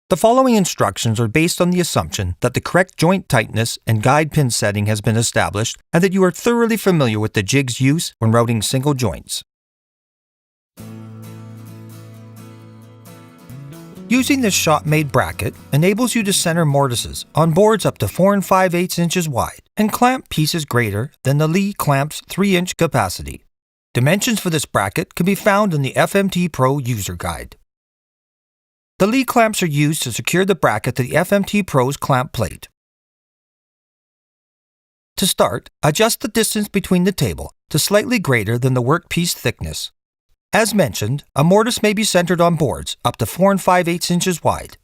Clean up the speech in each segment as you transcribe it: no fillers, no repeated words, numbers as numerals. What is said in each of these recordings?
The following instructions are based on the assumption that the correct joint tightness and guide pin setting has been established and that you are thoroughly familiar with the jig's use when routing single joints. Using this shop-made bracket enables you to center mortises on boards up to 4 5/8 inches wide and clamp pieces greater than the Leigh clamp's 3-inch capacity. Dimensions for this bracket can be found in the FMT Pro User Guide. The Leigh clamps are used to secure the bracket to the FMT Pro's clamp plate. To start, adjust the distance between the table to slightly greater than the workpiece thickness. As mentioned, a mortise may be centered on boards up to 4 5/8 inches wide.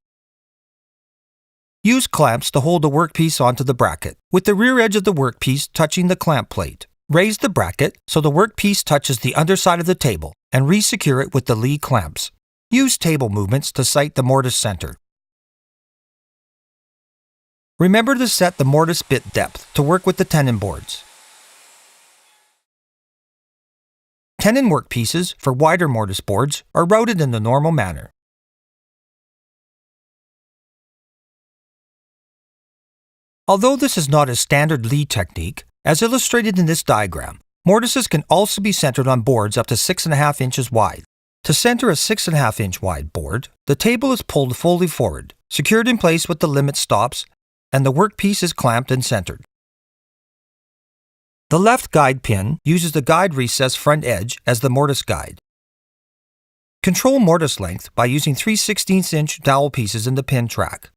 Use clamps to hold the workpiece onto the bracket, with the rear edge of the workpiece touching the clamp plate. Raise the bracket so the workpiece touches the underside of the table and re-secure it with the Leigh clamps. Use table movements to sight the mortise center. Remember to set the mortise bit depth to work with the tenon boards. Tenon workpieces for wider mortise boards are routed in the normal manner. Although this is not a standard Leigh technique, as illustrated in this diagram, mortises can also be centered on boards up to 6 1/2 inches wide. To center a 6 1/2 inch wide board, the table is pulled fully forward, secured in place with the limit stops, and the workpiece is clamped and centered. The left guide pin uses the guide recess front edge as the mortise guide. Control mortise length by using 3/16 inch dowel pieces in the pin track.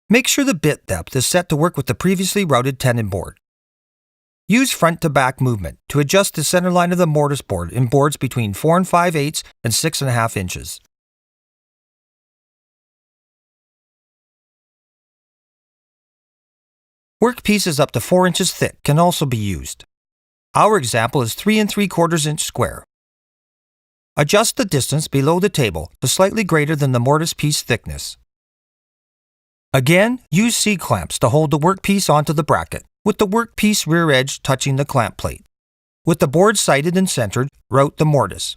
Make sure the bit depth is set to work with the previously routed tenon board. Use front-to-back movement to adjust the center line of the mortise board in boards between 4 5/8 and 6 1/2 inches. Workpieces up to 4 inches thick can also be used. Our example is 3 3/4 inch square. Adjust the distance below the table to slightly greater than the mortise piece thickness. Again, use C-clamps to hold the workpiece onto the bracket, with the workpiece rear edge touching the clamp plate. With the board sighted and centered, route the mortise.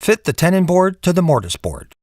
Fit the tenon board to the mortise board.